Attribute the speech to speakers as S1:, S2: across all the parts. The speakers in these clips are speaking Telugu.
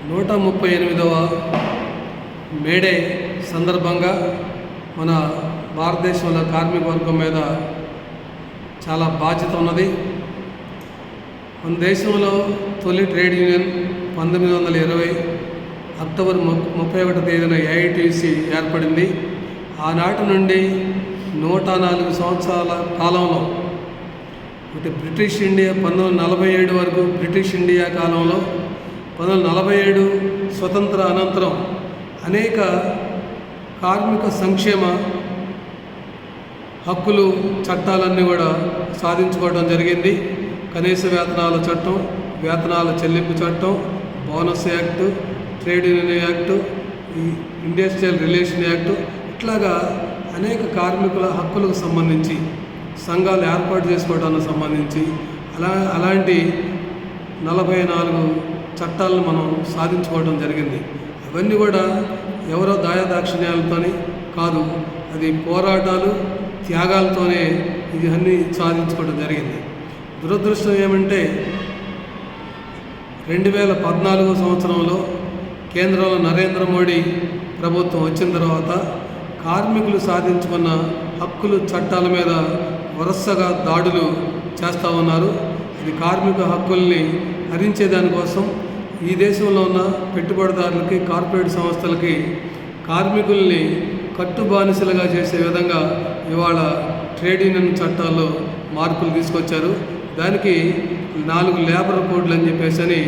S1: 138వ మేడే సందర్భంగా మన భారతదేశంలో కార్మిక వర్గం మీద చాలా బాధ్యత ఉన్నది. మన దేశంలో తొలి ట్రేడ్ యూనియన్ 1920 అక్టోబర్ 31 తేదీన ఏఐటీసీ ఏర్పడింది. ఆనాటి నుండి 104 సంవత్సరాల కాలంలో బ్రిటిష్ ఇండియా 1947 వరకు బ్రిటిష్ ఇండియా కాలంలో 1947 స్వతంత్ర అనంతరం అనేక కార్మిక సంక్షేమ హక్కులు చట్టాలన్నీ కూడా సాధించుకోవడం జరిగింది. కనీస వేతనాల చట్టం, వేతనాల చెల్లింపు చట్టం, bonus act, trade union act, industrial relation act, ఇట్లాగా అనేక కార్మికుల హక్కులకు సంబంధించి సంఘాలు ఏర్పాటు చేసుకోవడానికి సంబంధించి అలాంటి 44 చట్టాలను మనం సాధించుకోవడం జరిగింది. అవన్నీ కూడా ఎవరో దాయాదాక్షిణ్యాలతోని కాదు, అది పోరాటాలు త్యాగాలతోనే ఇవన్నీ సాధించుకోవడం జరిగింది. దురదృష్టం ఏమంటే 2014 సంవత్సరంలో కేంద్రంలో నరేంద్ర మోడీ ప్రభుత్వం వచ్చిన తర్వాత కార్మికులు సాధించుకున్న హక్కులు చట్టాల మీద వరుసగా దాడులు చేస్తూ ఉన్నారు. ఇది కార్మిక హక్కుల్ని హరించేదానికోసం ఈ దేశంలో ఉన్న పెట్టుబడిదారులకి, కార్పొరేట్ సంస్థలకి కార్మికుల్ని కట్టుబానిసలుగా చేసే విధంగా ఇవాళ ట్రేడ్ యూనియన్ చట్టాల్లో మార్పులు తీసుకొచ్చారు. దానికి 4 లేబర్ కోడ్లు అని చెప్పేసి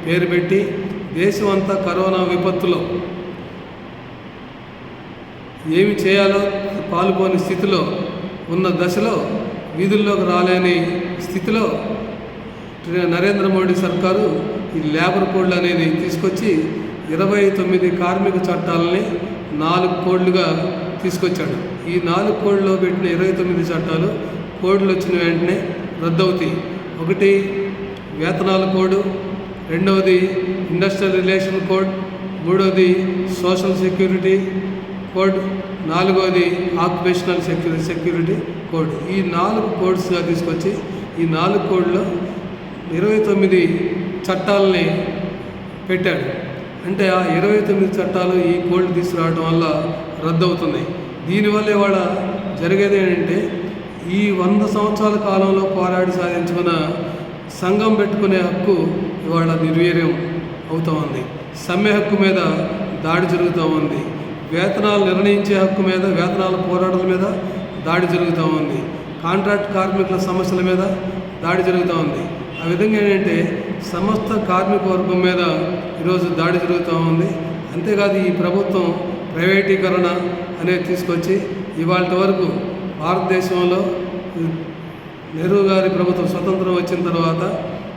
S1: పేరు పెట్టి దేశం అంతా కరోనా విపత్తులో ఏమి చేయాలో పాల్గొని స్థితిలో ఉన్న దశలో వీధుల్లోకి రాలేని స్థితిలో నరేంద్ర మోడీ సర్కారు ఈ లేబర్ కోడ్లు అనేది తీసుకొచ్చి 29 కార్మిక చట్టాలని 4 కోడ్లుగా తీసుకొచ్చాడు. ఈ 4 కోడ్లో పెట్టిన 29 చట్టాలు కోడ్లు వచ్చిన వెంటనే రద్దవుతాయి. ఒకటి వేతనాల కోడ్, రెండవది ఇండస్ట్రియల్ రిలేషన్ కోడ్, మూడవది సోషల్ సెక్యూరిటీ కోడ్, నాలుగవది ఆక్యుపేషనల్ సెక్యూరిటీ కోడ్. ఈ 4 కోడ్స్గా తీసుకొచ్చి ఈ 4 కోడ్లో 29 చట్టాలని పెట్టాడు. అంటే ఆ 29 చట్టాలు ఈ కోడ్లు తీసుకురావడం వల్ల రద్దవుతున్నాయి. దీనివల్ల ఇవాళ జరిగేది ఏంటంటే ఈ 100 సంవత్సరాల కాలంలో పోరాడి సాధించుకున్న సంఘం పెట్టుకునే హక్కు ఇవాళ నిర్వీర్యం అవుతూ ఉంది. సమ్మె హక్కు మీద దాడి జరుగుతూ ఉంది. వేతనాలు నిర్ణయించే హక్కు మీద, వేతనాల పోరాటాల మీద దాడి జరుగుతూ ఉంది. కాంట్రాక్ట్ కార్మికుల సమస్యల మీద దాడి జరుగుతూ ఉంది. ఆ విధంగా ఏంటంటే సమస్త కార్మిక వర్గం మీద ఈరోజు దాడి జరుగుతూ ఉంది. అంతేకాదు ఈ ప్రభుత్వం ప్రైవేటీకరణ అనేది తీసుకొచ్చి ఇవాళ వరకు భారతదేశంలో నెహ్రూ గారి ప్రభుత్వం స్వతంత్రం వచ్చిన తర్వాత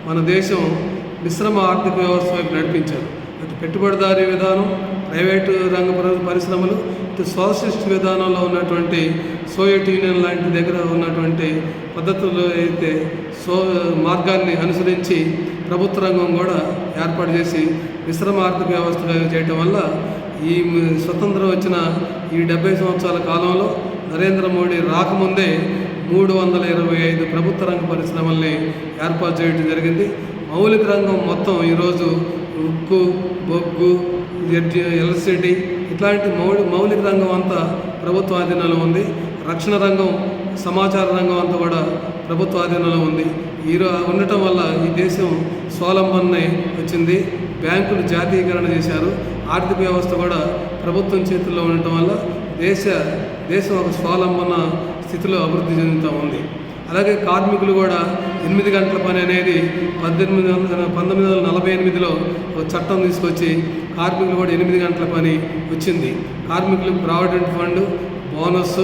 S1: మన దేశం మిశ్రమ ఆర్థిక వ్యవస్థ వైపు నడిపించారు. అటు పెట్టుబడిదారీ విధానం, ప్రైవేటు రంగ పరిశ్రమలు, ఇటు సోషలిస్ట్ విధానంలో ఉన్నటువంటి సోవియట్ యూనియన్ లాంటి దగ్గర ఉన్నటువంటి పద్ధతుల్లో అయితే మార్గాన్ని అనుసరించి ప్రభుత్వ రంగం కూడా ఏర్పాటు చేసి మిశ్రమ ఆర్థిక వ్యవస్థగా చేయటం వల్ల ఈ స్వతంత్రం వచ్చిన ఈ 70 సంవత్సరాల కాలంలో నరేంద్ర మోడీ రాకముందే 325 ప్రభుత్వ రంగ పరిశ్రమల్ని ఏర్పాటు చేయడం జరిగింది. మౌలిక రంగం మొత్తం ఈరోజు ఉక్కు, బొగ్గు, ఎలక్ట్రిసిటీ ఇట్లాంటి మౌలిక రంగం అంతా ప్రభుత్వ ఆధీనంలో ఉంది. రక్షణ రంగం, సమాచార రంగం అంతా కూడా ప్రభుత్వ ఆధీనంలో ఉంది. ఉండటం వల్ల ఈ దేశం స్వావలంబన వచ్చింది. బ్యాంకులు జాతీయకరణ చేశారు. ఆర్థిక వ్యవస్థ కూడా ప్రభుత్వం చేతుల్లో ఉండటం వల్ల దేశం ఒక స్వావలంబన స్థితిలో అభివృద్ధి చెందుతూ ఉంది. అలాగే కార్మికులు కూడా 8 గంటల పని అనేది 1948లో ఒక చట్టం తీసుకొచ్చి కార్మికులు కూడా 8 గంటల పని వచ్చింది. కార్మికులకు ప్రావిడెంట్ ఫండ్, బోనస్,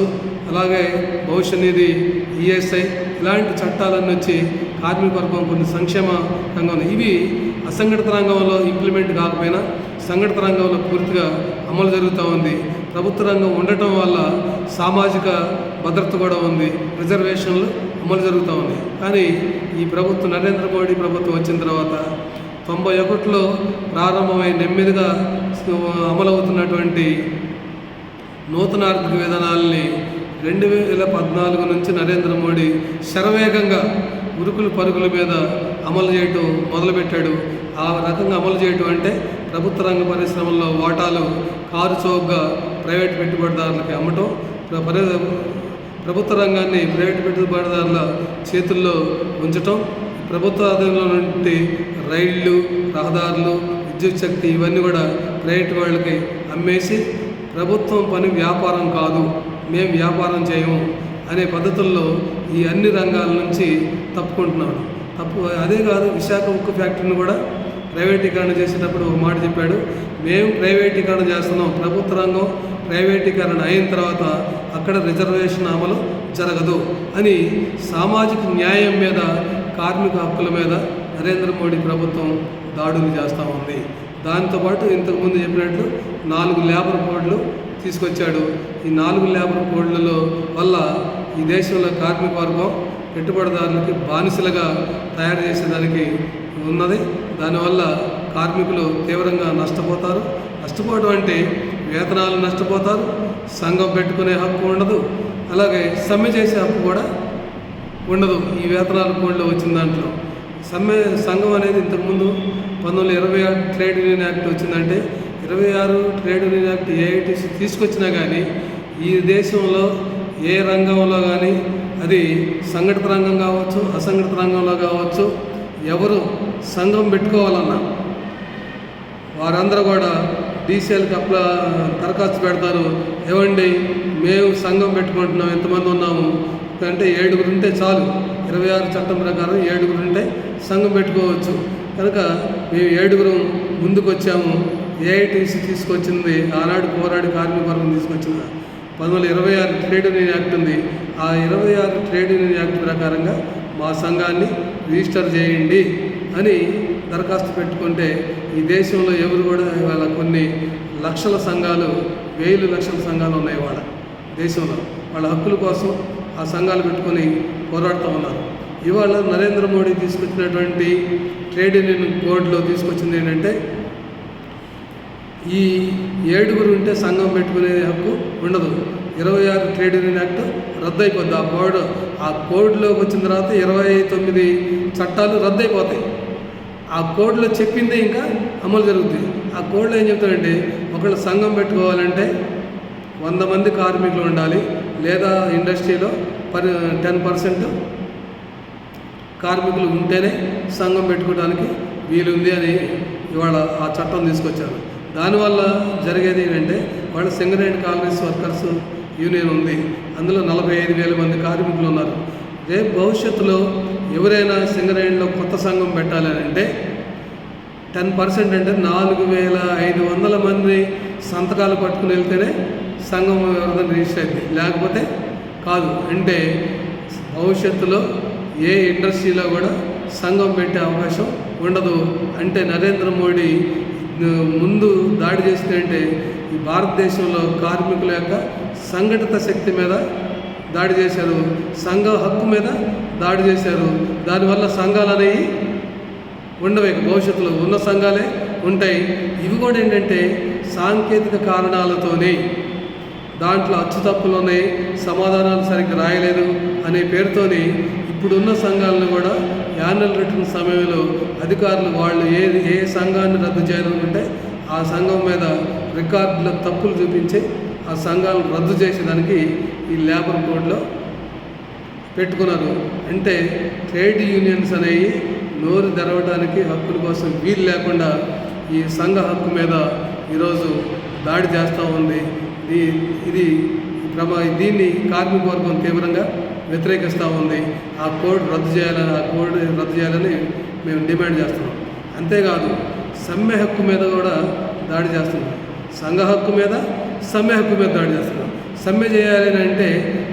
S1: అలాగే భవిష్య నిధి, ఈఎస్ఐ ఇలాంటి చట్టాలన్నీ వచ్చి కార్మిక వర్గం కొన్ని సంక్షేమ రంగం ఇవి అసంఘటిత రంగంలో ఇంప్లిమెంట్ కాకపోయినా సంఘటిత రంగంలో పూర్తిగా అమలు జరుగుతూ ఉంది. ప్రభుత్వ రంగం ఉండటం వల్ల సామాజిక భద్రత కూడా ఉంది, రిజర్వేషన్లు అమలు జరుగుతూ ఉంది. కానీ ఈ ప్రభుత్వం నరేంద్ర మోడీ ప్రభుత్వం వచ్చిన తర్వాత 91లో ప్రారంభమై నెమ్మదిగా అమలవుతున్నటువంటి నూతన ఆర్థిక విధానాలని 2014 నుంచి నరేంద్ర మోడీ శరవేగంగా ఉరుకులు పరుగుల మీద అమలు చేయటం మొదలుపెట్టాడు. ఆ రకంగా అమలు చేయటం అంటే ప్రభుత్వ రంగ పరిశ్రమల్లో వాటాలు కారు చౌకగా ప్రైవేట్ పెట్టుబడిదారులకి అమ్మటం, ప్రభుత్వ రంగాన్ని ప్రైవేట్ పెట్టుబడిదారుల చేతుల్లో ఉంచటం, ప్రభుత్వ ఆదాయంలో నుండి రైళ్లు, రహదారులు, విద్యుత్ శక్తి ఇవన్నీ కూడా ప్రైవేట్ వాళ్ళకి అమ్మేసి ప్రభుత్వం పని వ్యాపారం కాదు, మేము వ్యాపారం చేయము అనే పద్ధతుల్లో ఈ అన్ని రంగాల నుంచి తప్పుకుంటున్నాడు. అదే కాదు, విశాఖ ఉక్కు ఫ్యాక్టరీని కూడా ప్రైవేటీకరణ చేసేటప్పుడు ఒక మాట చెప్పాడు, మేము ప్రైవేటీకరణ చేస్తున్నాం, ప్రభుత్వ రంగం ప్రైవేటీకరణ అయిన తర్వాత అక్కడ రిజర్వేషన్ అమలు జరగదు అని సామాజిక న్యాయం మీద, కార్మిక హక్కుల మీద నరేంద్ర మోడీ ప్రభుత్వం దాడులు చేస్తూ ఉంది. దాంతోపాటు ఇంతకుముందు చెప్పినట్లు 4 లేబర్ కోడ్లు తీసుకొచ్చాడు. ఈ 4 లేబర్ కోడ్లలో వల్ల ఈ దేశంలో కార్మిక వర్గం పెట్టుబడిదారులకి బానిసలుగా తయారు చేసేదానికి ఉన్నది. దానివల్ల కార్మికులు తీవ్రంగా నష్టపోతారు. నష్టపోవడం అంటే వేతనాలు నష్టపోతారు, సంఘం పెట్టుకునే హక్కు ఉండదు, అలాగే సమ్మె చేసే హక్కు కూడా ఉండదు. ఈ వేతనాల కోడ్లో వచ్చిన దాంట్లో సంఘం అనేది ఇంతకుముందు 1926 ట్రేడ్ యూనియన్ యాక్ట్ వచ్చిందంటే 26 ట్రేడ్ యూనియన్ యాక్ట్ ఏఐటీసీ తీసుకొచ్చినా కానీ ఈ దేశంలో ఏ రంగంలో కానీ, అది సంఘటిత రంగం కావచ్చు, అసంఘటిత రంగంలో కావచ్చు, ఎవరు సంఘం పెట్టుకోవాలన్నా వారందరూ కూడా డీసీఎల్కి దరఖాస్తు పెడతారు. ఏమండి మేము సంఘం పెట్టుకుంటున్నాం, ఎంతమంది ఉన్నాము అంటే 7 ఉంటే చాలు, 26 చట్టం ప్రకారం 7 ఉంటే సంఘం పెట్టుకోవచ్చు. కనుక మేము 7 ముందుకు వచ్చాము. ఏఐటీసీ తీసుకొచ్చింది ఆనాడు పోరాడి కార్మిక వర్గం తీసుకొచ్చిన 1926 ట్రేడ్ యూనియన్ యాక్ట్ ఉంది. ఆ 26 ట్రేడ్ యూనియన్ యాక్ట్ ప్రకారంగా మా సంఘాన్ని రిజిస్టర్ చేయండి అని దరఖాస్తు పెట్టుకుంటే ఈ దేశంలో ఎవరు కూడా ఇవాళ కొన్ని లక్షల సంఘాలు, 1000 లక్షల సంఘాలు ఉన్నాయి వాళ్ళ దేశంలో. వాళ్ళ హక్కుల కోసం ఆ సంఘాలు పెట్టుకొని పోరాడుతూ ఉన్నారు. ఇవాళ నరేంద్ర మోడీ తీసుకొచ్చినటువంటి ట్రేడ్ యూనియన్ కోడ్లో తీసుకొచ్చింది ఏంటంటే, ఈ 7 ఉంటే సంఘం పెట్టుకునే హక్కు ఉండదు. 26 ట్రేడ్ యూనియన్ యాక్ట్ రద్దు అయిపోద్ది. ఆ కోడ్లోకి వచ్చిన తర్వాత 29 చట్టాలు రద్దు అయిపోతాయి. ఆ కోడ్లో చెప్పిందే ఇంకా అమలు జరుగుతుంది. ఆ కోడ్లో ఏం చెప్తాడంటే, ఒకళ్ళు సంఘం పెట్టుకోవాలంటే 100 మంది కార్మికులు ఉండాలి, లేదా ఇండస్ట్రీలో 10% కార్మికులు ఉంటేనే సంఘం పెట్టుకోవడానికి వీలుంది అని ఇవాళ ఆ చట్టం తీసుకొచ్చారు. దానివల్ల జరిగేది ఏంటంటే, వాళ్ళ సింగరేణి కాంగ్రెస్ వర్కర్స్ యూనియన్ ఉంది, అందులో 45,000 మంది కార్మికులు ఉన్నారు. రేపు భవిష్యత్తులో ఎవరైనా సింగరేణిలో కొత్త సంఘం పెట్టాలని అంటే 10% అంటే 4,500 మంది సంతకాలు పట్టుకుని వెళ్తేనే సంఘం ఎవరిదైనా రిజిస్టర్ అయింది, లేకపోతే కాదు. అంటే భవిష్యత్తులో ఏ ఇండస్ట్రీలో కూడా సంఘం పెట్టే అవకాశం ఉండదు. అంటే నరేంద్ర మోడీ ముందు దాడి చేసిందంటే ఈ భారతదేశంలో కార్మికుల యొక్క సంఘటిత శక్తి మీద దాడి చేశారు, సంఘ హక్కు మీద దాడి చేశారు. దానివల్ల సంఘాలు అనేవి ఉండవు, భవిష్యత్తులో ఉన్న సంఘాలే ఉంటాయి. ఇవి కూడా ఏంటంటే సాంకేతిక కారణాలతోనే, దాంట్లో అచ్చుతప్పులు ఉన్నాయి, సమాధానాలు సరిగ్గా రాయలేదు అనే పేరుతోని ఇప్పుడున్న సంఘాలను కూడా యాన్యువల్ రిటర్న్ సమయంలో అధికారులు వాళ్ళు ఏ సంఘాన్ని రద్దు చేయాలనుకుంటే ఆ సంఘం మీద రికార్డులో తప్పులు చూపించి ఆ సంఘాలను రద్దు చేసేదానికి ఈ లేబర్ కోడ్లో పెట్టుకున్నారు. అంటే ట్రేడ్ యూనియన్స్ అనేవి నోరు తెరవడానికి హక్కుల కోసం వీలు లేకుండా ఈ సంఘ హక్కు మీద ఈరోజు దాడి చేస్తూ ఉంది. దీన్ని కార్మిక వర్గం తీవ్రంగా వ్యతిరేకిస్తూ ఉంది. ఆ కోడ్ రద్దు చేయాలని మేము డిమాండ్ చేస్తున్నాం. అంతేకాదు సమ్మె హక్కు మీద కూడా దాడి చేస్తున్నాం. సంఘ హక్కు మీద, సమ్మె హక్కు మీద దాడి చేస్తున్నాం. సమ్మె చేయాలని అంటే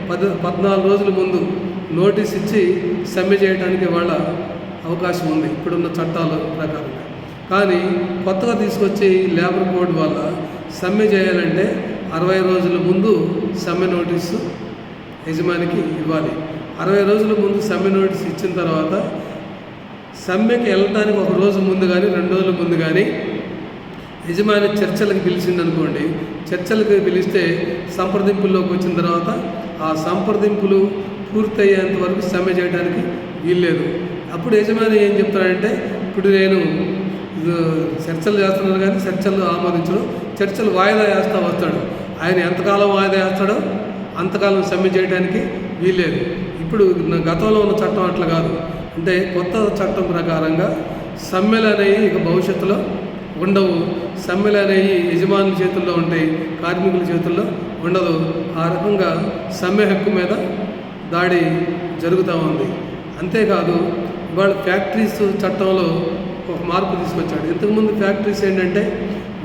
S1: 14 రోజుల ముందు నోటీస్ ఇచ్చి సమ్మె చేయడానికి వాళ్ళ అవకాశం ఉంది ఇప్పుడున్న చట్టాల ప్రకారంగా. కానీ కొత్తగా తీసుకొచ్చి లేబర్ కోడ్ వల్ల సమ్మె చేయాలంటే 60 రోజుల ముందు సమ్మె నోటీసు యజమానికి ఇవ్వాలి. 60 రోజుల ముందు సమ్మె నోటీస్ ఇచ్చిన తర్వాత సమ్మెకి వెళ్ళడానికి 1 రోజు ముందు కానీ 2 రోజుల ముందు కానీ యజమాని చర్చలకు పిలిచిందనుకోండి, చర్చలకు పిలిస్తే సంప్రదింపుల్లోకి వచ్చిన తర్వాత ఆ సంప్రదింపులు పూర్తయ్యేంత వరకు సమ్మె చేయడానికి వీల్లేదు. అప్పుడు యజమాని ఏం చెప్తాడంటే, ఇప్పుడు నేను చర్చలు చేస్తున్నారు కానీ చర్చలు ఆమోదించడు. చర్చలు వాయిదా వేస్తూ వస్తాడు. ఆయన ఎంతకాలం వాయిదా వేస్తాడో అంతకాలం సమ్మె చేయడానికి వీల్లేదు. ఇప్పుడు గతంలో ఉన్న చట్టం అట్లా కాదు. అంటే కొత్త చట్టం ప్రకారంగా సమ్మెలు అనేవి ఇక భవిష్యత్తులో ఉండవు. సమ్మెలు అనేవి యజమానుల చేతుల్లో ఉంటాయి, కార్మికుల చేతుల్లో ఉండదు. ఆ రకంగా సమ్మె హక్కు మీద దాడి జరుగుతూ ఉంది. అంతేకాదు ఇవాళ ఫ్యాక్టరీస్ చట్టంలో ఒక మార్పు తీసుకొచ్చాడు. ఇంతకుముందు ఫ్యాక్టరీస్ ఏంటంటే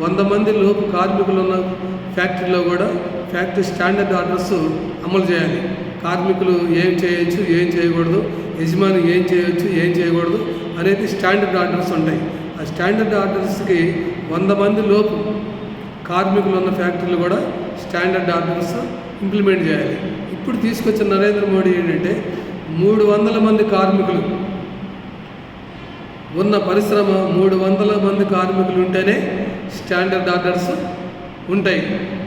S1: 100 మంది లోపు కార్మికులు ఉన్న ఫ్యాక్టరీలో కూడా ఫ్యాక్టరీ స్టాండర్డ్ ఆర్డర్స్ అమలు చేయాలి. కార్మికులు ఏం చేయొచ్చు, ఏం చేయకూడదు, యజమాని ఏం చేయొచ్చు, ఏం చేయకూడదు అనేది స్టాండర్డ్ ఆర్డర్స్ ఉంటాయి. ఆ స్టాండర్డ్ ఆర్డర్స్కి 100 మంది లోపు కార్మికులు ఉన్న ఫ్యాక్టరీలు కూడా స్టాండర్డ్ ఆర్డర్స్ ఇంప్లిమెంట్ చేయాలి. ఇప్పుడు తీసుకొచ్చిన నరేంద్ర మోడీ ఏంటంటే 300 మంది కార్మికులు ఉన్న పరిశ్రమ 300 మంది కార్మికులు ఉంటేనే స్టాండర్డ్ ఆర్డర్స్ ఉంటాయి.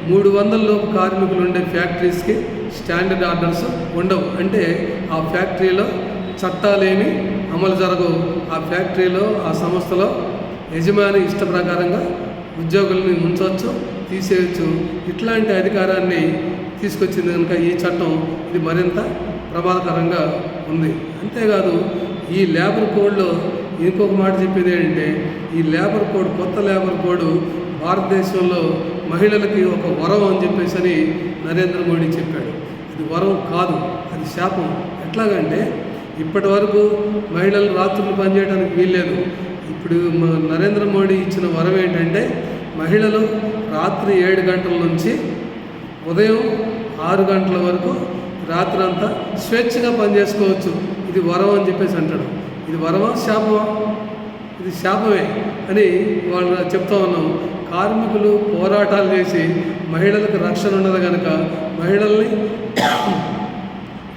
S1: 300 లోపు కార్మికులు ఉండే ఫ్యాక్టరీస్కి స్టాండర్డ్ ఆర్డర్స్ ఉండవు. అంటే ఆ ఫ్యాక్టరీలో చట్టాలేమి అమలు జరగవు. ఆ ఫ్యాక్టరీలో ఆ సంస్థలో యజమాని ఇష్ట ప్రకారంగా ఉద్యోగుల్ని ఉంచవచ్చు, తీసేయచ్చు. ఇట్లాంటి అధికారాన్ని తీసుకొచ్చింది కనుక ఈ చట్టం ఇది మరింత ప్రమాదకరంగా ఉంది. అంతేకాదు ఈ లేబర్ కోడ్లో ఇంకొక మాట చెప్పేది ఏంటంటే ఈ లేబర్ కోడ్, కొత్త లేబర్ కోడ్ భారతదేశంలో మహిళలకి ఒక వరం అని చెప్పేసి నరేంద్ర మోడీ చెప్పాడు. ఇది వరం కాదు, అది శాపం. ఎట్లాగంటే ఇప్పటి వరకు మహిళలు రాత్రులు పనిచేయడానికి వీల్లేదు. ఇప్పుడు నరేంద్ర మోడీ ఇచ్చిన వరం ఏంటంటే మహిళలు రాత్రి 7 గంటల నుంచి ఉదయం 6 గంటల వరకు రాత్రి అంతా స్వేచ్ఛగా పనిచేసుకోవచ్చు. ఇది వరం అని చెప్పేసి అంటాడు. ఇది వరమా శాపమా? ఇది శాపమే అని వాళ్ళు చెప్తా ఉన్నాం. కార్మికులు పోరాటాలు చేసి మహిళలకు రక్షణ ఉండదు కనుక మహిళల్ని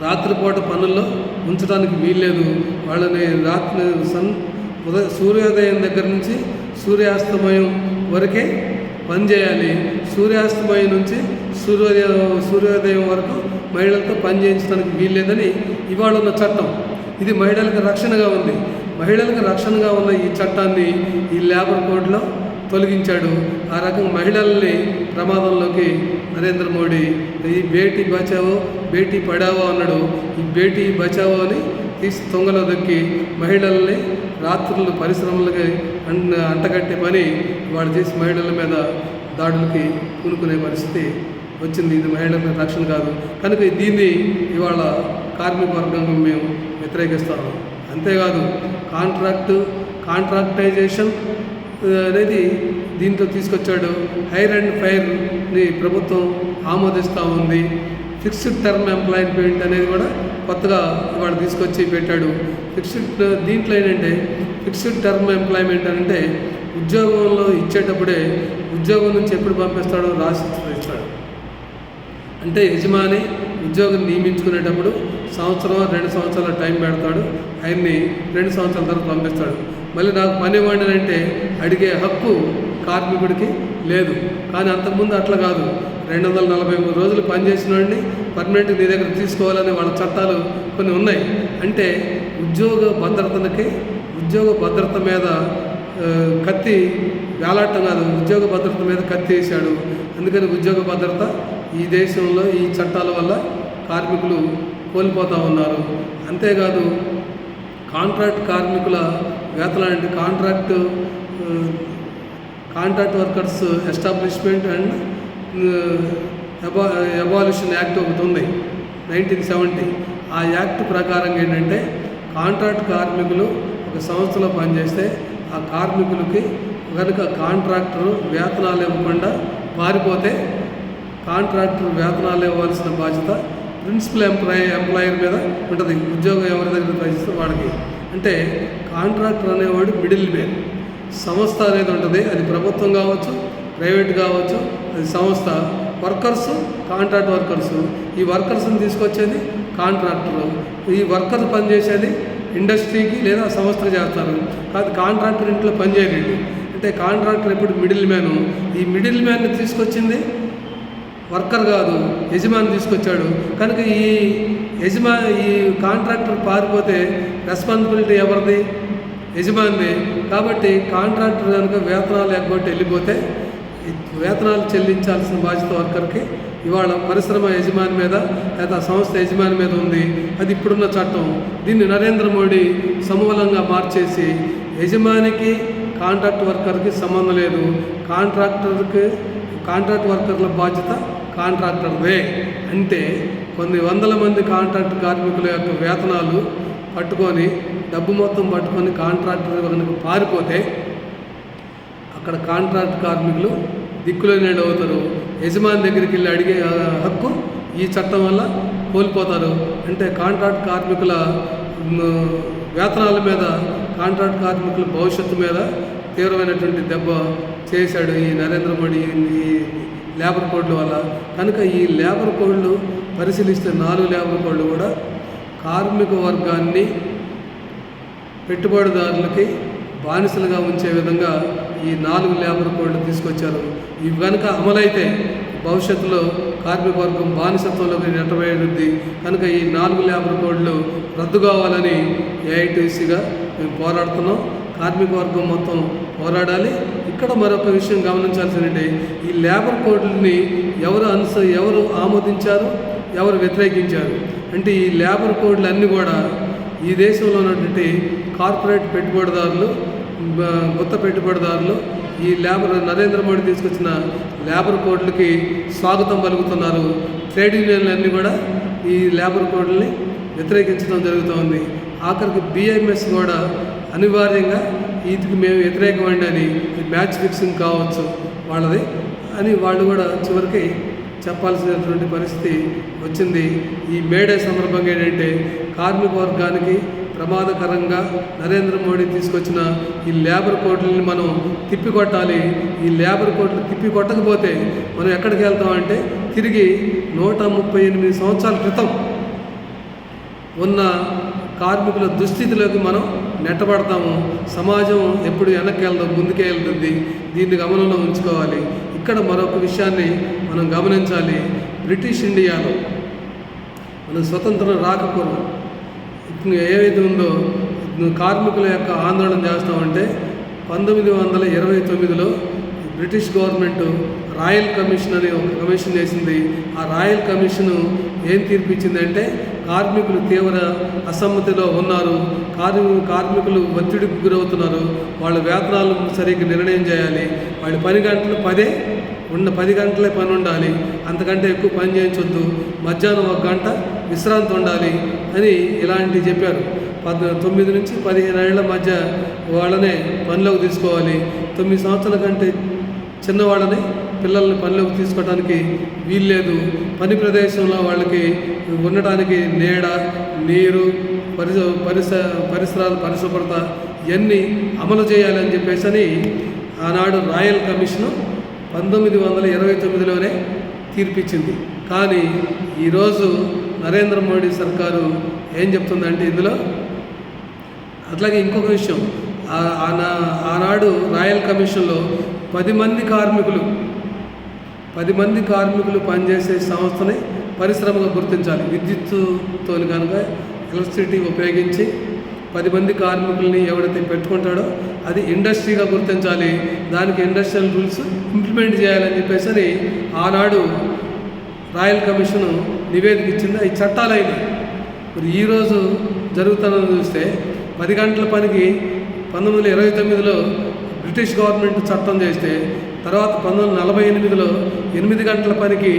S1: రాత్రిపూట పనుల్లో ఉంచడానికి వీల్లేదు. వాళ్ళని రాత్రి సూర్యోదయం దగ్గర నుంచి సూర్యాస్తమయం వరకే పనిచేయాలి. సూర్యాస్తమయం నుంచి సూర్యోదయం వరకు మహిళలతో పని చేయించడానికి వీల్లేదని ఇవాళ ఉన్న చట్టం. ఇది మహిళలకు రక్షణగా ఉంది. మహిళలకు రక్షణగా ఉన్న ఈ చట్టాన్ని ఈ లేబర్ కోడ్లో తొలగించాడు. ఆ రకంగా మహిళల్ని ప్రమాదంలోకి నరేంద్ర మోడీ ఈ బేటీ బచావో బేటీ పడావో అన్నాడు. ఈ బేటీ బచావో అని తీసి తొంగలో దొక్కి మహిళల్ని రాత్రులు పరిశ్రమలకి అంటగట్టే పని వాడు చేసి మహిళల మీద దాడులకి పూనుకునే పరిస్థితి వచ్చింది. ఇది మహిళల రక్షణ కాదు కనుక దీన్ని ఇవాళ కార్మిక వర్గంగా మేము వ్యతిరేకిస్తాము. అంతేకాదు కాంట్రాక్టైజేషన్ అనేది దీంతో తీసుకొచ్చాడు. హైర్ అండ్ ఫైర్ని ప్రభుత్వం ఆమోదిస్తూ ఉంది. ఫిక్స్డ్ టర్మ్ ఎంప్లాయ్మెంట్ అనేది కూడా కొత్తగా ఇవాళ తీసుకొచ్చి పెట్టాడు. దీంట్లో ఏంటంటే ఫిక్స్డ్ టర్మ్ ఎంప్లాయ్మెంట్ అంటే ఉద్యోగంలో ఇచ్చేటప్పుడే ఉద్యోగం నుంచి ఎప్పుడు పంపిస్తాడో రాసి ఇస్తాడు. అంటే యజమాని ఉద్యోగం నియమించుకునేటప్పుడు 1 సంవత్సరం 2 సంవత్సరాల టైం పెడతాడు. ఆయన్ని 2 సంవత్సరాల తర్వాత పంపిస్తాడు. మళ్ళీ నాకు పని ఇవ్వండి అంటే అడిగే హక్కు కార్మికుడికి లేదు. కానీ అంతకుముందు అట్లా కాదు. 243 రోజులు పనిచేసిన వాడిని పర్మనెంట్ నీ దగ్గర తీసుకోవాలని వాళ్ళ చట్టాలు కొన్ని ఉన్నాయి. అంటే ఉద్యోగ భద్రత మీద కత్తి వేలాటం కాదు, ఉద్యోగ భద్రత మీద కత్తి వేశాడు. అందుకని ఉద్యోగ భద్రత ఈ దేశంలో ఈ చట్టాల వల్ల కార్మికులు కోల్పోతూ ఉన్నారు. అంతేకాదు కాంట్రాక్ట్ కార్మికుల వేతనాలు అంటే contract workers establishment and abolition act ఒకటి ఉంది 1970. ఆ యాక్ట్ ప్రకారం ఏంటంటే కాంట్రాక్ట్ కార్మికులు ఒక సంస్థలో పనిచేస్తే ఆ కార్మికులకి కనుక కాంట్రాక్టర్ వేతనాలు ఇవ్వకుండా పారిపోతే కాంట్రాక్టర్ వేతనాలు ఇవ్వాల్సిన బాధ్యత ప్రిన్సిపల్ ఎంప్లాయర్ మీద ఉంటుంది. ఉద్యోగం ఎవరి దగ్గర పనిచేస్తే వాడికి. అంటే కాంట్రాక్టర్ అనేవాడు మిడిల్ మ్యాన్. సంస్థ అనేది ఉంటుంది, అది ప్రభుత్వం కావచ్చు, ప్రైవేట్ కావచ్చు, అది సంస్థ. Workers contract workers. ఈ వర్కర్స్ని తీసుకొచ్చేది కాంట్రాక్టరు. ఈ వర్కర్స్ పనిచేసేది ఇండస్ట్రీకి లేదా సంస్థకి చేస్తారు. కాదు కాంట్రాక్టర్ ఇంట్లో పనిచేయలేడు. అంటే కాంట్రాక్టర్ ఎప్పుడు మిడిల్ మ్యాను. ఈ మిడిల్ మ్యాన్ని తీసుకొచ్చింది వర్కర్ కాదు, యజమాని తీసుకొచ్చాడు. కనుక ఈ కాంట్రాక్టర్ పారిపోతే రెస్పాన్సిబిలిటీ ఎవరిది? యజమాని. కాబట్టి కాంట్రాక్టర్ కనుక వేతనాలు ఎగ్గొట్టి వెళ్ళిపోతే వేతనాలు చెల్లించాల్సిన బాధ్యత వర్కర్కి ఇవాళ పరిశ్రమ యజమాని మీద లేదా సంస్థ యజమాని మీద ఉంది. అది ఇప్పుడున్న చట్టం. దీన్ని నరేంద్ర మోడీ సమూలంగా మార్చేసి యజమానికి కాంట్రాక్ట్ వర్కర్కి సంబంధం లేదు, కాంట్రాక్ట్ వర్కర్ల బాధ్యత కాంట్రాక్టర్దే. అంటే కొన్ని వందల మంది కాంట్రాక్ట్ కార్మికుల యొక్క వేతనాలు పట్టుకొని డబ్బు మొత్తం పట్టుకొని కాంట్రాక్టర్ కనుక పారిపోతే అక్కడ కాంట్రాక్ట్ కార్మికులు దిక్కులేని అవుతారు. యజమాని దగ్గరికి వెళ్ళి అడిగే హక్కు ఈ చట్టం వల్ల కోల్పోతారు. అంటే కాంట్రాక్ట్ కార్మికుల వేతనాల మీద, కాంట్రాక్ట్ కార్మికుల భవిష్యత్తు మీద తీవ్రమైనటువంటి దెబ్బ చేశాడు ఈ నరేంద్ర మోడీ ఈ లేబర్ కోడ్ల వల్ల. కనుక ఈ లేబర్ కోడ్లు పరిశీలిస్తే 4 లేబర్ కోడ్లు కూడా కార్మిక వర్గాన్ని పెట్టుబడిదారులకి బానిసలుగా ఉంచే విధంగా ఈ 4 లేబర్ కోడ్లు తీసుకొచ్చారు. ఇవి కనుక అమలైతే భవిష్యత్తులో కార్మిక వర్గం బానిసత్వంలోకి నెట్టబోయేది. కనుక ఈ 4 లేబర్ కోడ్లు రద్దు కావాలని ఏఐటీసీగా మేము పోరాడుతున్నాం. కార్మిక వర్గం మొత్తం పోరాడాలి. ఇక్కడ మరొక విషయం గమనించాల్సిందంటే ఈ లేబర్ కోడ్లని ఎవరు ఆమోదించారు, ఎవరు వ్యతిరేకించారు అంటే ఈ లేబర్ కోడ్లు అన్నీ కూడా ఈ దేశంలో ఉన్నటువంటి కార్పొరేట్ పెట్టుబడిదారులు, కొత్త పెట్టుబడిదారులు ఈ నరేంద్ర మోడీ తీసుకొచ్చిన లేబర్ కోడ్లకి స్వాగతం పలుకుతున్నారు. ట్రేడ్ యూనియన్లు అన్నీ కూడా ఈ లేబర్ కోడ్లని వ్యతిరేకించడం జరుగుతోంది. ఆఖరికి బిఐఎంఎస్ కూడా అనివార్యంగా వీటికి మేము వ్యతిరేకమండి అని మ్యాచ్ ఫిక్సింగ్ కావచ్చు వాళ్ళది అని వాళ్ళు కూడా చివరికి చెప్పాల్సినటువంటి పరిస్థితి వచ్చింది. ఈ మేడే సందర్భంగా ఏంటంటే కార్మిక వర్గానికి ప్రమాదకరంగా నరేంద్ర మోడీ తీసుకొచ్చిన ఈ లేబర్ కోడ్లని మనం తిప్పికొట్టాలి. ఈ లేబర్ కోడ్లు తిప్పికొట్టకపోతే మనం ఎక్కడికి వెళ్తామంటే తిరిగి 138 సంవత్సరాల క్రితం ఉన్న కార్మికుల దుస్థితిలోకి మనం నెట్టబడతాము. సమాజం ఎప్పుడు వెనక్కి వెళ్దాం, ముందుకే వెళ్తుంది. దీన్ని గమనంలో ఉంచుకోవాలి. ఇక్కడ మరొక విషయాన్ని మనం గమనించాలి. బ్రిటిష్ ఇండియాలో మన స్వతంత్రం రాకపోవడం ఏదైతే ఉందో కార్మికుల యొక్క ఆందోళన చేస్తామంటే 1929లో బ్రిటిష్ గవర్నమెంట్ రాయల్ కమిషన్ అని ఒక కమిషన్ వేసింది. ఆ రాయల్ కమిషను ఏం తీర్పిచ్చిందంటే కార్మికులు తీవ్ర అసమ్మతిలో ఉన్నారు, కార్మికులు ఒత్తిడికి గురవుతున్నారు, వాళ్ళ వేతనాలు సరిగ్గా నిర్ణయం చేయాలి, వాళ్ళ పని గంటలు 10 గంటలే పని ఉండాలి, అంతకంటే ఎక్కువ పని చేయించొద్దు, మధ్యాహ్నం 1 గంట విశ్రాంతి ఉండాలి అని ఇలాంటివి చెప్పారు. 9 నుంచి 15 ఏళ్ల మధ్య వాళ్ళనే పనిలోకి తీసుకోవాలి. 9 సంవత్సరాల కంటే చిన్నవాళ్ళని పిల్లల్ని పనిలోకి తీసుకోవడానికి వీల్లేదు. పని ప్రదేశంలో వాళ్ళకి ఉండటానికి నీడ, నీరు, పరిసరాలు పరిశుభ్రత ఇవన్నీ అమలు చేయాలని చెప్పేసి ఆనాడు రాయల్ కమిషను 1929లోనే తీర్పిచ్చింది. కానీ ఈరోజు నరేంద్ర మోడీ సర్కారు ఏం చెప్తుందంటే ఇందులో అట్లాగే ఇంకొక విషయం, ఆనాడు రాయల్ కమిషన్లో 10 మంది కార్మికులు పనిచేసే సంస్థని పరిశ్రమగా గుర్తించాలి. విద్యుత్తుతో కనుక ఎలక్ట్రిసిటీ ఉపయోగించి 10 మంది కార్మికుల్ని ఎవరైతే పెట్టుకుంటాడో అది ఇండస్ట్రీగా గుర్తించాలి. దానికి ఇండస్ట్రియల్ రూల్స్ ఇంప్లిమెంట్ చేయాలని చెప్పేసి ఆనాడు రాయల్ కమిషను నివేదిక ఇచ్చింది. అవి చట్టాలైనవి. మరి ఈరోజు జరుగుతున్నది చూస్తే 10 గంటల పనికి 1929లో బ్రిటిష్ గవర్నమెంట్ చట్టం చేస్తే తర్వాత 1948లో 8 గంటల పనికి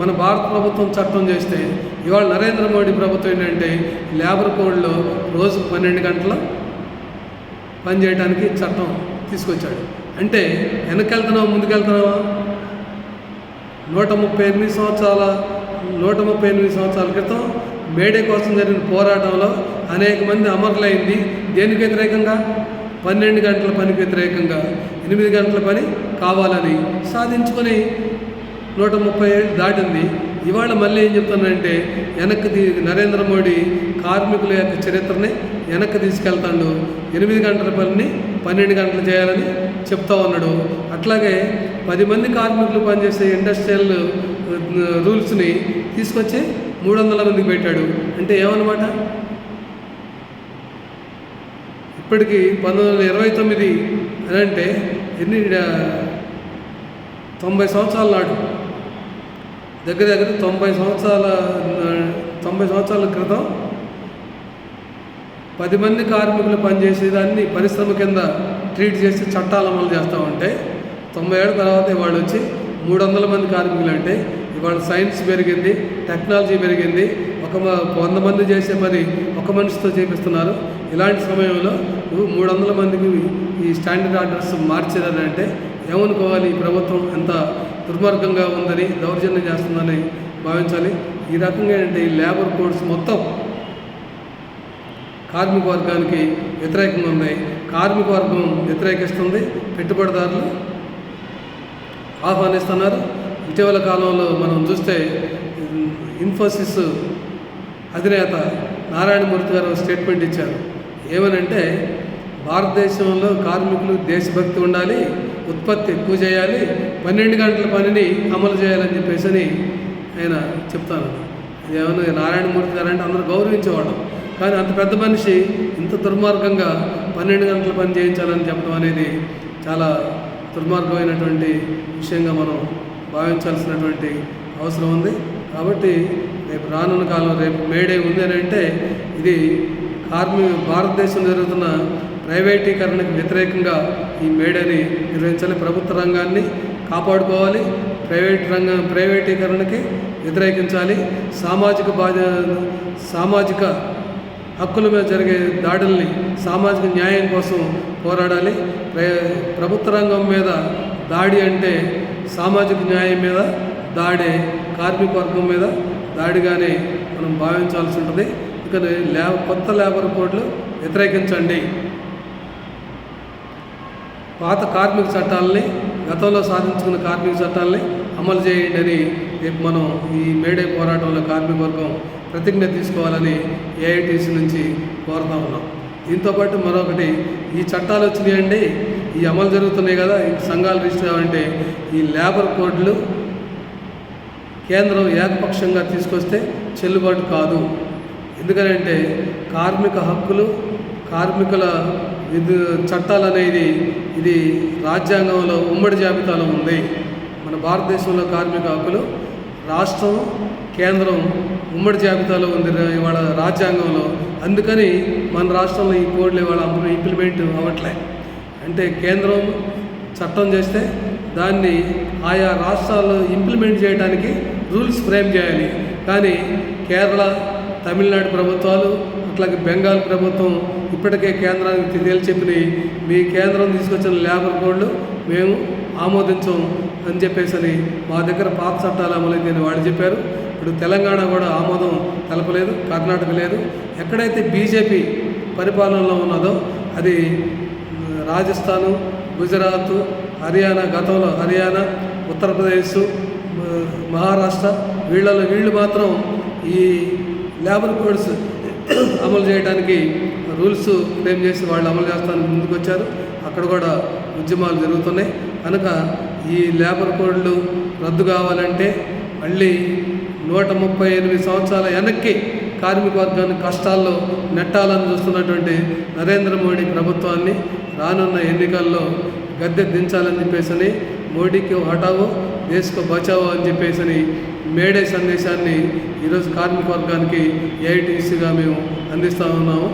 S1: మన భారత ప్రభుత్వం చట్టం చేస్తే ఇవాళ నరేంద్ర మోడీ ప్రభుత్వం ఏంటంటే లేబర్ కోడ్లో రోజు 12 గంటల పని చేయడానికి చట్టం తీసుకొచ్చాడు. అంటే వెనక్కెళ్తున్నావా ముందుకెళ్తున్నావా? 138 సంవత్సరాల క్రితం మేడే కోసం జరిగిన పోరాటంలో అనేక మంది అమరులైంది దేనికి వ్యతిరేకంగా? 12 గంటల పనికి వ్యతిరేకంగా. 8 గంటల పని కావాలని సాధించుకొని 130 ఏళ్ళు దాటింది. ఇవాళ మళ్ళీ ఏం చెప్తానంటే నరేంద్ర మోడీ కార్మికుల యొక్క చరిత్రని వెనక్కి తీసుకెళ్తాడు. 8 గంటల పనిని 12 గంటలు చేయాలని చెప్తా ఉన్నాడు. అట్లాగే 10 మంది కార్మికులు పనిచేసే ఇండస్ట్రియల్ రూల్స్ని తీసుకొచ్చి 300 మందికి పెట్టాడు. అంటే ఏమన్నమాట? ఇప్పటికి 1929 అని అంటే ఎన్ని 90 సంవత్సరాల నాడు, దగ్గర 90 సంవత్సరాల క్రితం 10 మంది కార్మికులు పనిచేసేదాన్ని పరిశ్రమ కింద ట్రీట్ చేసి చట్టాలు అమలు చేస్తూ ఉంటే 90 ఏళ్ళ తర్వాత వాళ్ళు వచ్చి 300 మంది కార్మికులు అంటే ఇవాళ సైన్స్ పెరిగింది, టెక్నాలజీ పెరిగింది, 100 మంది చేసే పని ఒక మనిషితో చేపిస్తున్నారు. ఇలాంటి సమయంలో నువ్వు 300 మందికి ఈ స్టాండర్డ్ ఆర్డర్స్ మార్చేదని అంటే ఏమనుకోవాలి? ఈ ప్రభుత్వం ఎంత దుర్మార్గంగా ఉందని, దౌర్జన్యం చేస్తుందని భావించాలి. ఈ రకంగా అంటే ఈ లేబర్ కోడ్స్ మొత్తం కార్మిక వర్గానికి వ్యతిరేకంగా ఉన్నాయి. కార్మిక వర్గం వ్యతిరేకిస్తుంది, పెట్టుబడిదారులు ఆహ్వానిస్తున్నారు. ఇటీవల కాలంలో మనం చూస్తే ఇన్ఫోసిస్ అధినేత నారాయణమూర్తి గారు స్టేట్మెంట్ ఇచ్చారు. ఏమనంటే భారతదేశంలో కార్మికులు దేశభక్తి ఉండాలి, ఉత్పత్తి ఎక్కువ చేయాలి, 12 గంటల పనిని అమలు చేయాలని చెప్పేసి ఆయన చెప్తాను. ఏమన్నా నారాయణమూర్తి గారు అంటే అందరూ గౌరవించేవాడు, కానీ అంత పెద్ద మనిషి ఇంత దుర్మార్గంగా 12 గంటల పని చేయించాలని చెప్పడం అనేది చాలా దుర్మార్గమైనటువంటి విషయంగా మనం భావించాల్సినటువంటి అవసరం ఉంది. కాబట్టి రేపు రానున్న కాలం రేపు మేడే ఉంది అని అంటే ఇది భారతదేశం జరుగుతున్న ప్రైవేటీకరణకు వ్యతిరేకంగా ఈ మేడేని నిర్వహించాలి. ప్రభుత్వ రంగాన్ని కాపాడుకోవాలి, ప్రైవేటీకరణకి వ్యతిరేకించాలి. సామాజిక హక్కుల మీద జరిగే దాడుల్ని సామాజిక న్యాయం కోసం పోరాడాలి. ప్రభుత్వ రంగం మీద దాడి అంటే సామాజిక న్యాయం మీద దాడే, కార్మిక వర్గం మీద దాడిగానే మనం భావించాల్సి ఉంటుంది. ఇక కొత్త లేబర్ కోడ్లు వ్యతిరేకించండి, పాత కార్మిక చట్టాలని, గతంలో సాధించుకున్న కార్మిక చట్టాలని అమలు చేయండి అని రేపు మనం ఈ మేడే పోరాటంలో కార్మిక వర్గం ప్రతిజ్ఞ తీసుకోవాలని ఏఐటీసీ నుంచి కోరుతా ఉన్నాం. దీంతోపాటు మరొకటి, ఈ చట్టాలు వచ్చినాయండి, ఈ అమలు జరుగుతున్నాయి కదా, ఈ సంఘాలు రిజిస్టర్ అవ్వాలంటే ఈ లేబర్ కోడ్లు కేంద్రం ఏకపక్షంగా తీసుకొస్తే చెల్లుబాటు కాదు. ఎందుకంటే కార్మిక హక్కులు, కార్మికుల చట్టాలు అనేది ఇది రాజ్యాంగంలో ఉమ్మడి జాబితాలో ఉంది. మన భారతదేశంలో కార్మిక హక్కులు రాష్ట్రం, కేంద్రం ఉమ్మడి జాబితాలో ఉంది ఇవాళ రాజ్యాంగంలో. అందుకని మన రాష్ట్రంలో ఈ కోడ్లు ఇవాళ ఇంప్లిమెంట్ అవ్వట్లే. అంటే కేంద్రం చట్టం చేస్తే దాన్ని ఆయా రాష్ట్రాల్లో ఇంప్లిమెంట్ చేయడానికి రూల్స్ ఫ్రేమ్ చేయాలి. కానీ కేరళ, తమిళనాడు ప్రభుత్వాలు, అట్లాగే బెంగాల్ ప్రభుత్వం ఇప్పటికే కేంద్రానికి తేల్చెప్పినాయి, మీ కేంద్రం తీసుకొచ్చిన లేబర్ కోడ్లు మేము ఆమోదించం అని చెప్పేసి మా దగ్గర పాత చట్టాలు అమలైతే వాళ్ళు చెప్పారు. ఇప్పుడు తెలంగాణ కూడా ఆమోదం తెలపలేదు, కర్ణాటక లేదు. ఎక్కడైతే బీజేపీ పరిపాలనలో ఉన్నదో అది రాజస్థాను, గుజరాత్, హర్యానా, గతంలో హర్యానా, ఉత్తరప్రదేశ్, మహారాష్ట్ర వీళ్ళు మాత్రం ఈ లేబర్ కోడ్స్ అమలు చేయడానికి రూల్స్ ఫ్రేమ్ చేసి వాళ్ళు అమలు చేస్తానికి ముందుకు వచ్చారు. అక్కడ కూడా ఉద్యమాలు జరుగుతున్నాయి. కనుక ఈ లేబర్ కోడ్లు రద్దు కావాలంటే మళ్ళీ 138 సంవత్సరాల వెనక్కి కార్మిక వర్గాన్ని కష్టాల్లో నెట్టాలని చూస్తున్నటువంటి నరేంద్ర మోడీ ప్రభుత్వాన్ని రానున్న ఎన్నికల్లో గద్దె దించాలని చెప్పేసి మోడీకి హటావో దేశకు బచావో అని చెప్పేసి మేడే సందేశాన్ని ఈరోజు కార్మిక వర్గానికి ఏఐటీసీగా మేము అందిస్తూ ఉన్నాము.